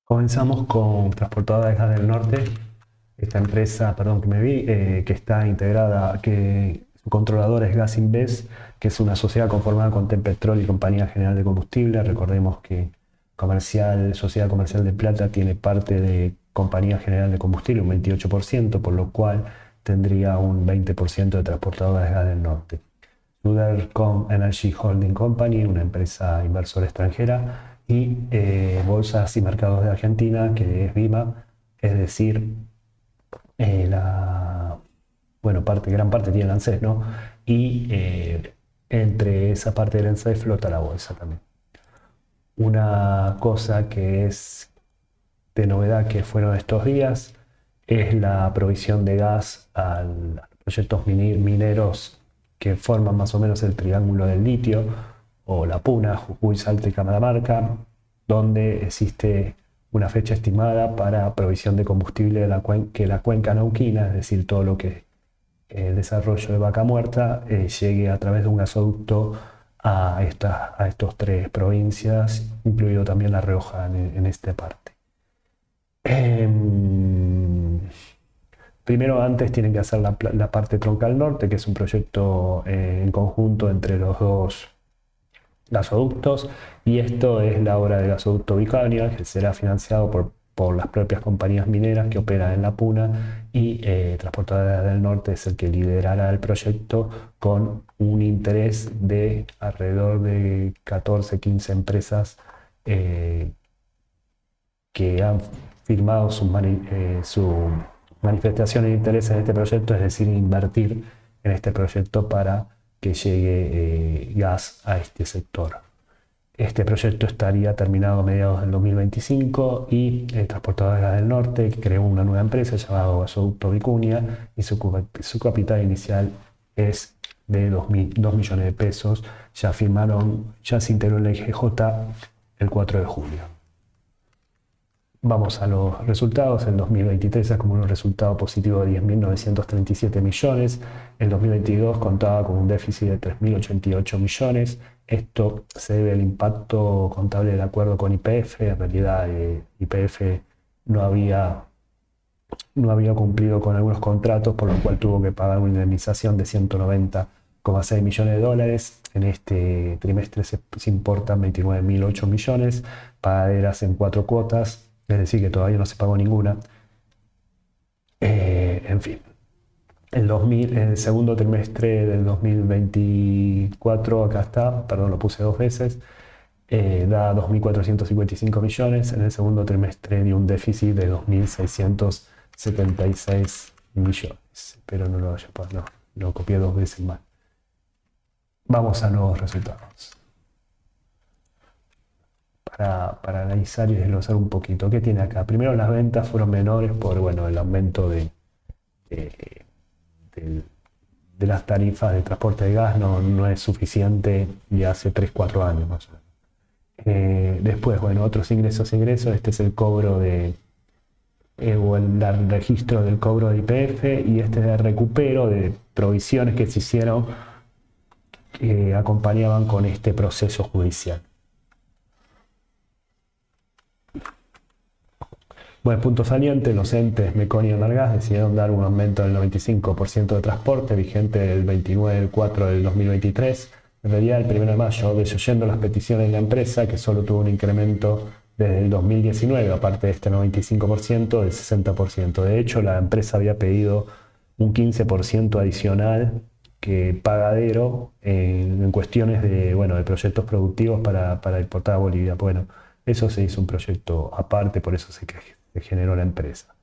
Comenzamos con Transportadora de Gas del Norte, esta empresa, perdón, que está integrada, que su controladora es Gas Invest, que es una sociedad conformada con Tempetrol y Compañía General de Combustible. Recordemos que Sociedad Comercial de Plata tiene parte de Compañía General de Combustible, un 28%, por lo cual tendría un 20% de Transportadora de Gas del Norte. Sudercom Energy Holding Company, una empresa inversora extranjera, y Bolsas y Mercados de Argentina, que es BIMA, es decir, la, bueno, gran parte tiene el ANSES, ¿no? Y entre esa parte del ANSES flota la bolsa también. Una cosa que es de novedad que fueron estos días es la provisión de gas a los proyectos mineros que forman más o menos el triángulo del litio o la Puna, Jujuy, Salta y Catamarca, donde existe una fecha estimada para provisión de combustible de que la cuenca nauquina, es decir, todo lo que es el desarrollo de Vaca Muerta, llegue a través de un gasoducto a estos tres provincias, incluido también La Rioja en esta parte. Em, Primero, antes tienen que hacer la parte troncal norte, que es un proyecto en conjunto entre los dos gasoductos, y esto es la obra de gasoducto Bicaña, que será financiado por las propias compañías mineras que operan en la Puna, y Transportadora del Norte es el que liderará el proyecto con un interés de alrededor de 14, 15 empresas eh, que han firmado su manifestación de interés en este proyecto, es decir, invertir en este proyecto para que llegue gas a este sector. Este proyecto estaría terminado a mediados del 2025 y el Transportadora de Gas del Norte creó una nueva empresa llamada Gasoducto Vicuña y su capital inicial es de 2 millones de pesos. Ya se integró en la IGJ el 4 de julio. Vamos a los resultados. El 2023 acumuló un resultado positivo de 10.937 millones. El 2022 contaba con un déficit de 3.088 millones. Esto se debe al impacto contable del acuerdo con YPF. En realidad, YPF no había, no había cumplido con algunos contratos, por lo cual tuvo que pagar una indemnización de 190,6 millones de dólares. En este trimestre se importan 29.008 millones, pagaderas en 4 cuotas, es decir, que todavía no se pagó ninguna. En fin, el segundo trimestre del 2024, acá está, perdón, lo puse 2 veces, da 2.455 millones. En el segundo trimestre dio un déficit de 2.676 millones, pero no lo haya pagado, no, lo copié 2 veces más. Vamos a los resultados. Para analizar y desglosar un poquito. ¿Qué tiene acá? Primero, las ventas fueron menores por el aumento de, de las tarifas de transporte de gas. No es suficiente ya hace 3-4 años más o menos. Después, otros ingresos. Este es el cobro o el registro del cobro de YPF, y este es el recupero de provisiones que se hicieron que acompañaban con este proceso judicial. Buen punto saliente, los entes Meconi y Enargas decidieron dar un aumento del 95% de transporte, vigente del 29 del 4 del 2023. En realidad, el 1 de mayo, desoyendo las peticiones de la empresa, que solo tuvo un incremento desde el 2019, aparte de este 95%, del 60%. De hecho, la empresa había pedido un 15% adicional que pagadero en cuestiones de proyectos productivos para exportar a Bolivia. Bueno, eso se hizo un proyecto aparte, por eso se generó la empresa.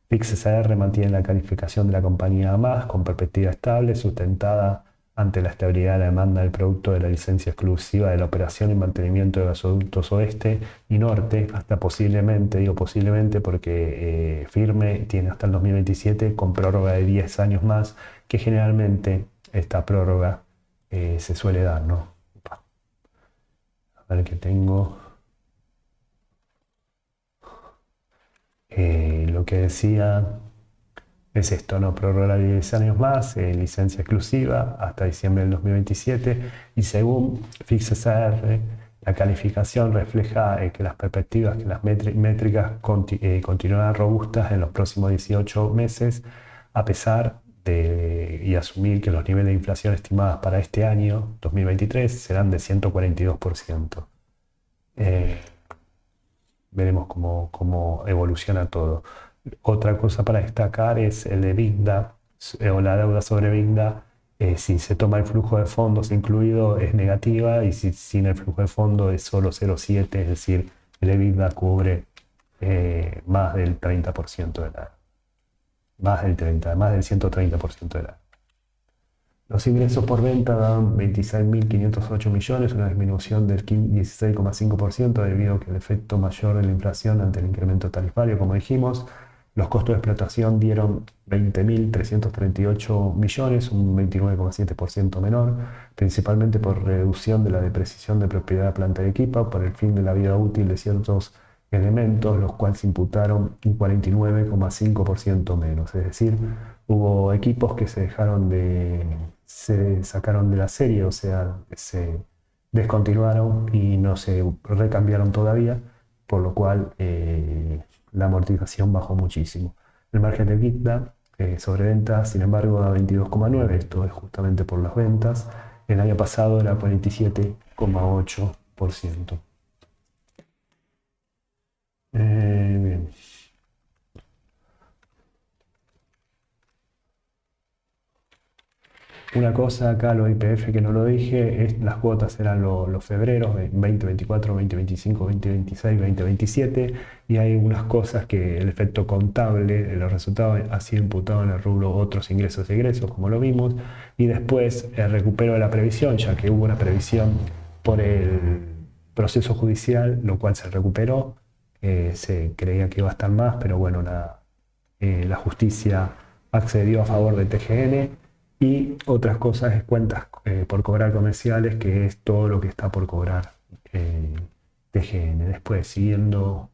PIX-SR mantiene la calificación de la compañía A+, con perspectiva estable, sustentada ante la estabilidad de la demanda del producto de la licencia exclusiva de la operación y mantenimiento de gasoductos oeste y norte, hasta posiblemente, digo posiblemente porque firme tiene hasta el 2027 con prórroga de 10 años más, que generalmente esta prórroga se suele dar, ¿no? A ver qué tengo. Lo que decía es esto, ¿no? Prórroga de 10 años más, licencia exclusiva hasta diciembre del 2027, y según PIX-SR, La calificación refleja que las perspectivas, que las métricas continuarán robustas en los próximos 18 meses, a pesar de y asumir que los niveles de inflación estimadas para este año, 2023, serán de 142%. Veremos cómo evoluciona todo. Otra cosa para destacar es el EBITDA o la deuda sobre EBITDA. Si se toma el flujo de fondos incluido es negativa y si sin el flujo de fondos es solo 0,7, es decir, el EBITDA cubre más del 30% de la, más del 130% de la. Los ingresos por venta dan 26.508 millones, una disminución del 16,5% debido a que el efecto mayor de la inflación ante el incremento tarifario, como dijimos. Los costos de explotación dieron 20.338 millones, un 29,7% menor, principalmente por reducción de la depreciación de propiedad de planta y equipo, por el fin de la vida útil de ciertos elementos, los cuales imputaron un 49,5% menos. Es decir, hubo equipos que se sacaron de la serie, o sea, se descontinuaron y no se recambiaron todavía, por lo cual la amortización bajó muchísimo. El margen de EBITDA sobre ventas, sin embargo, da 22,9%, esto es justamente por las ventas. El año pasado era 47,8%. Bien. Una cosa acá, lo IPF que no lo dije, las cuotas eran los febreros, 2024, 2025, 2026, 2027, y hay unas cosas que el efecto contable, los resultados ha sido imputado en el rubro otros ingresos y egresos, como lo vimos, y después el recupero de la previsión, ya que hubo una previsión por el proceso judicial, lo cual se recuperó, se creía que iba a estar más, pero bueno, la justicia accedió a favor de TGN. Y otras cosas es cuentas por cobrar comerciales, que es todo lo que está por cobrar TGN. Después, siguiendo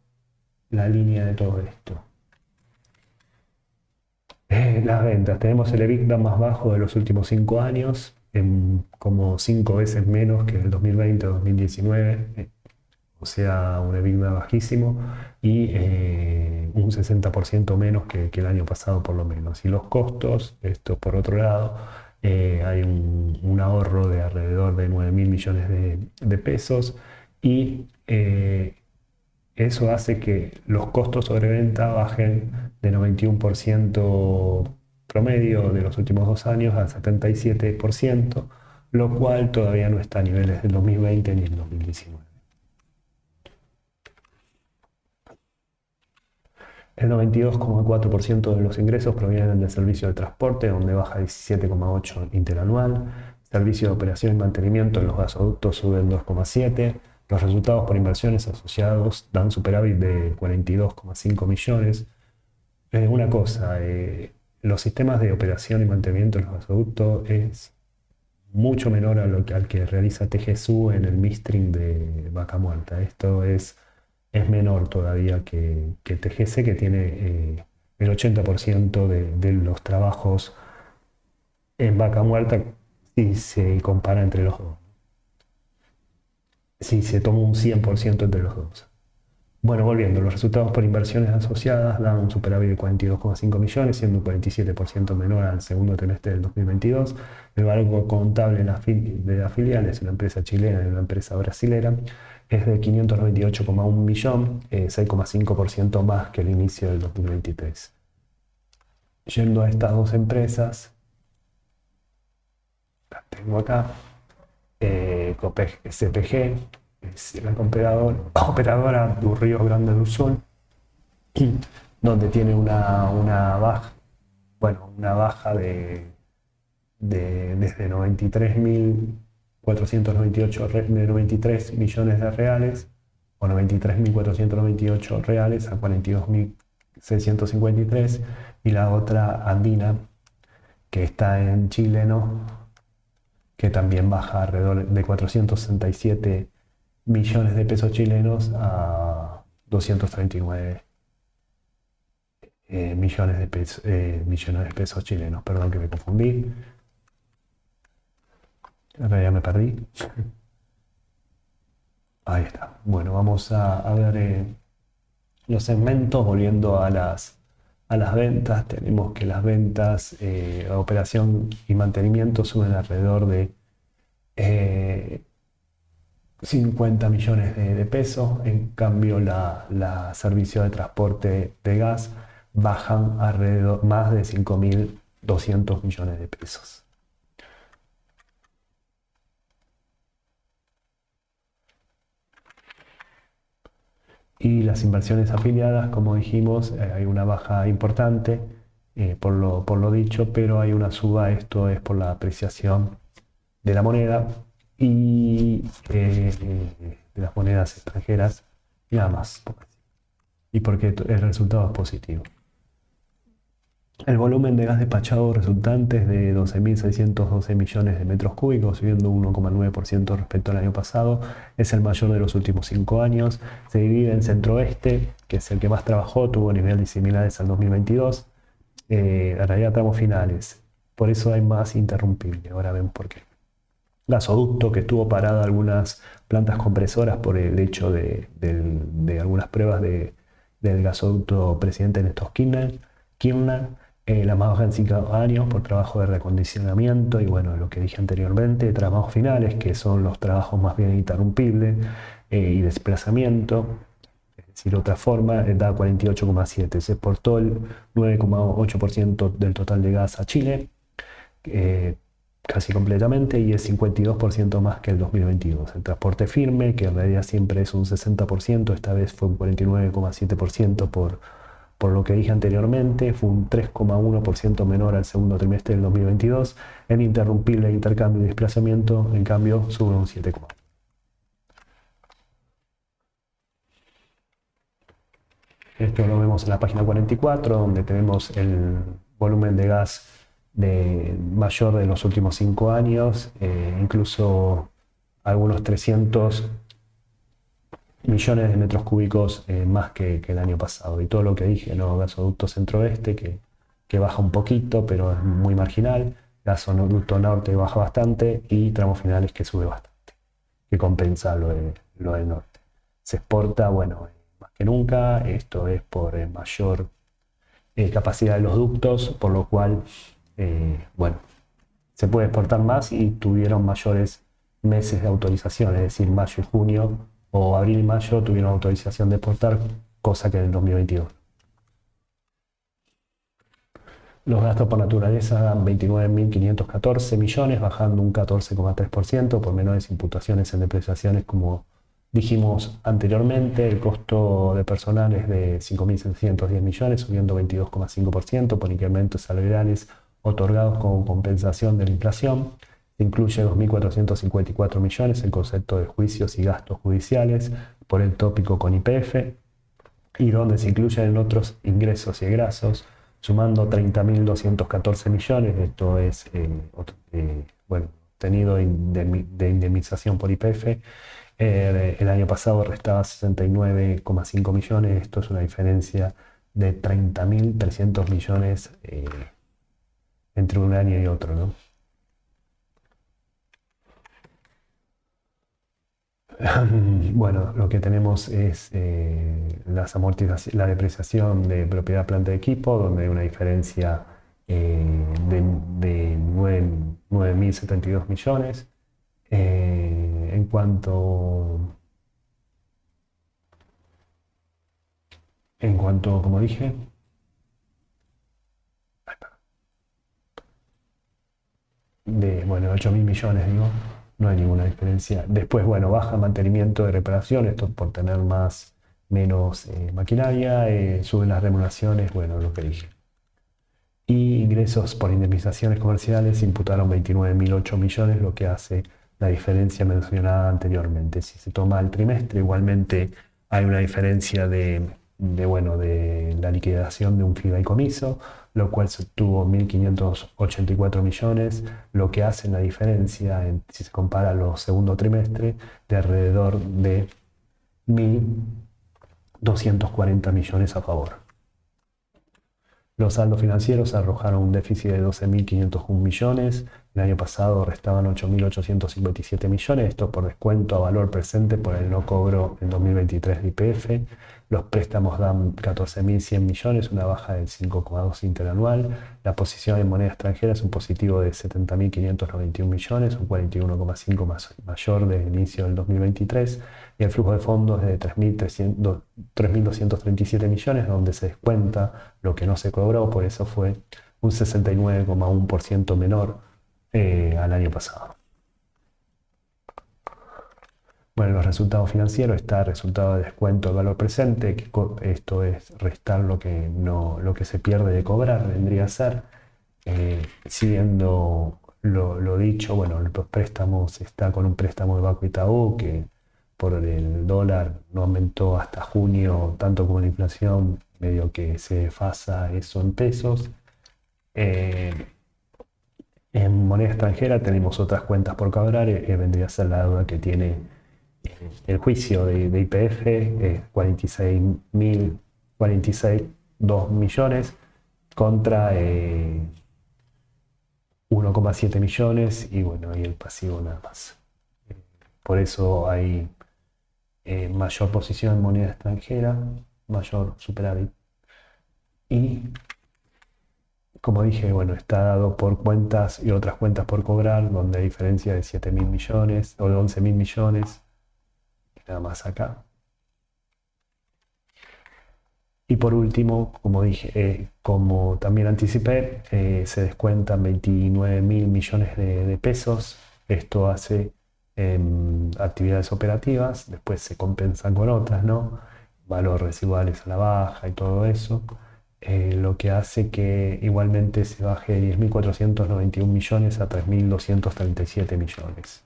la línea de todo esto. Las ventas. Tenemos el EBITDA más bajo de los últimos 5 años, como 5 veces menos que el 2020-2019. O sea, un EBITDA bajísimo y un 60% menos que el año pasado por lo menos. Y los costos, esto por otro lado, hay un ahorro de alrededor de 9.000 millones de pesos y eso hace que los costos sobre venta bajen de 91% promedio de los últimos 2 años al 77%, lo cual todavía no está a niveles del 2020 ni del 2019. El 92,4% de los ingresos provienen del servicio de transporte, donde baja 17,8% interanual. Servicio de operación y mantenimiento en los gasoductos suben 2,7%. Los resultados por inversiones asociados dan superávit de 42,5 millones. Una cosa, los sistemas de operación y mantenimiento en los gasoductos es mucho menor al que realiza TGSU en el midstream de Vaca Muerta. Esto es menor todavía que TGC, que tiene el 80% de los trabajos en Vaca Muerta si se compara entre los dos. Si se toma un 100% entre los dos. Bueno, volviendo, los resultados por inversiones asociadas dan un superávit de 42,5 millones, siendo un 47% menor al segundo trimestre del 2022. El valor contable de las filiales, una empresa chilena y una empresa brasilera, es de 598,1 millón, 6,5% más que el inicio del 2023. Yendo a estas dos empresas, las tengo acá, CPG, es la operadora de Río Grande do Sul, donde tiene una baja desde 93 millones de reales o 93.498 reales a 42.653, y la otra andina que está en chileno, que también baja alrededor de 467 millones de pesos chilenos a 239 millones de pesos chilenos. Perdón que me confundí. En realidad me perdí. Ahí está. Bueno, vamos a ver los segmentos, volviendo a las ventas. Tenemos que las ventas, operación y mantenimiento suben alrededor de eh, 50 millones de pesos. En cambio, la servicio de transporte de gas bajan alrededor más de 5.200 millones de pesos. Y las inversiones afiliadas, como dijimos, hay una baja importante por lo dicho, pero hay una suba, esto es por la apreciación de la moneda y de las monedas extranjeras y nada más. Y porque el resultado es positivo. El volumen de gas despachado resultante es de 12.612 millones de metros cúbicos, subiendo 1,9% respecto al año pasado. Es el mayor de los últimos 5 años. Se divide en centro-oeste, que es el que más trabajó, tuvo niveles similares al 2022. En realidad tramos finales. Por eso hay más interrumpible. Ahora ven por qué. Gasoducto que estuvo parado algunas plantas compresoras por el hecho de algunas pruebas del gasoducto Presidente Néstor Kirchner, la más baja en 5 años por trabajo de recondicionamiento y bueno, lo que dije anteriormente, trabajos finales, que son los trabajos más bien interrumpibles y desplazamiento. Es decir, otra forma, da 48,7. Se exportó el 9,8% del total de gas a Chile. Casi completamente y es 52% más que el 2022. El transporte firme, que en realidad siempre es un 60%, esta vez fue un 49,7% por lo que dije anteriormente, fue un 3,1% menor al segundo trimestre del 2022. El interrumpible de intercambio y desplazamiento, en cambio, sube un 7,1%. Esto lo vemos en la página 44, donde tenemos el volumen de gas mayor de los últimos 5 años, incluso algunos 300 millones de metros cúbicos más que el año pasado. Y todo lo que dije, ¿no? Gasoducto centro-oeste, que baja un poquito, pero es muy marginal. Gasoducto norte baja bastante y tramos finales que sube bastante, que compensa lo del norte. Se exporta, bueno, más que nunca. Esto es por mayor capacidad de los ductos, por lo cual, bueno, se puede exportar más y tuvieron mayores meses de autorización, es decir, mayo y junio o abril y mayo tuvieron autorización de exportar, cosa que en el 2022. Los gastos por naturaleza dan 29.514 millones, bajando un 14,3% por menores imputaciones en depreciaciones, como dijimos anteriormente. El costo de personal es de 5.710 millones, subiendo 22,5% por incrementos salariales otorgados como compensación de la inflación. Se incluye 2.454 millones en concepto de juicios y gastos judiciales por el tópico con YPF, y donde se incluyen otros ingresos y egresos, sumando 30.214 millones. Esto es bueno, tenido de indemnización por YPF. El año pasado restaba 69,5 millones. Esto es una diferencia de 30.300 millones entre un año y otro, ¿no? Bueno, lo que tenemos es la depreciación de propiedad, planta de equipo, donde hay una diferencia de 9.072 millones. En cuanto, como dije, bueno, 8.000 millones, digo, no hay ninguna diferencia. Después, bueno, baja mantenimiento de reparación, esto por tener menos maquinaria, suben las remuneraciones, bueno, lo que dije. Y ingresos por indemnizaciones comerciales imputaron 29.008 millones, lo que hace la diferencia mencionada anteriormente. Si se toma el trimestre, igualmente hay una diferencia bueno, de la liquidación de un fideicomiso, lo cual se obtuvo 1.584 millones, lo que hace la diferencia, si se compara los segundo trimestre, de alrededor de 1.240 millones a favor. Los saldos financieros arrojaron un déficit de 12.501 millones. El año pasado restaban 8.857 millones, esto por descuento a valor presente por el no cobro en 2023 de YPF. Los préstamos dan 14.100 millones, una baja del 5,2 interanual. La posición en moneda extranjera es un positivo de 70.591 millones, un 41,5 mayor del inicio del 2023. Y el flujo de fondos es de 3.237 millones, donde se descuenta lo que no se cobró, por eso fue un 69,1% menor al año pasado. Bueno, los resultados financieros está resultado de descuento del valor presente, que esto es restar lo que se pierde de cobrar, vendría a ser. Siguiendo lo dicho, bueno, los préstamos, está con un préstamo de Banco Itaú que por el dólar no aumentó hasta junio, tanto como la inflación, medio que se desfasa eso en pesos. En moneda extranjera tenemos otras cuentas por cobrar, vendría a ser la deuda que tiene el juicio de YPF, 46.2 millones contra 1,7 millones y bueno, y el pasivo nada más. Por eso hay mayor posición en moneda extranjera, mayor superávit. Y como dije, bueno, está dado por cuentas y otras cuentas por cobrar, donde hay diferencia de 7.000 millones o de 11.000 millones, nada más acá. Y por último, como dije, como también anticipé, se descuentan 29.000 millones de pesos. Esto hace actividades operativas, después se compensan con otras, ¿no? Valores residuales a la baja y todo eso. Lo que hace que igualmente se baje de 10.491 millones a 3.237 millones.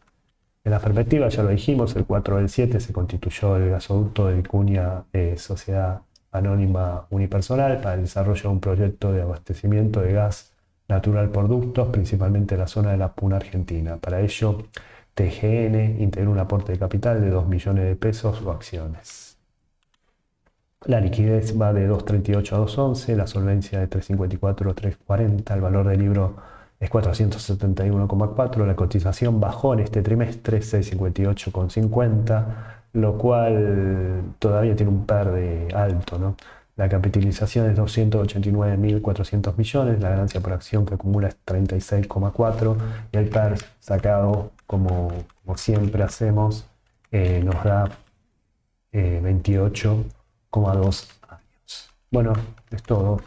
En la perspectiva, ya lo dijimos, el 4 del 7 se constituyó el gasoducto de Vicuña Sociedad Anónima Unipersonal para el desarrollo de un proyecto de abastecimiento de gas natural por ductos, principalmente en la zona de la Puna Argentina. Para ello, TGN integró un aporte de capital de 2 millones de pesos o acciones. La liquidez va de 2.38 a 2.11, la solvencia de 3.54 a 3.40, el valor del libro es 471,4, la cotización bajó en este trimestre 658,50, lo cual todavía tiene un PER de alto, ¿no? La capitalización es 289.400 millones, la ganancia por acción que acumula es 36,4 y el PER sacado, como siempre hacemos, nos da 28,2 años. Bueno, es todo.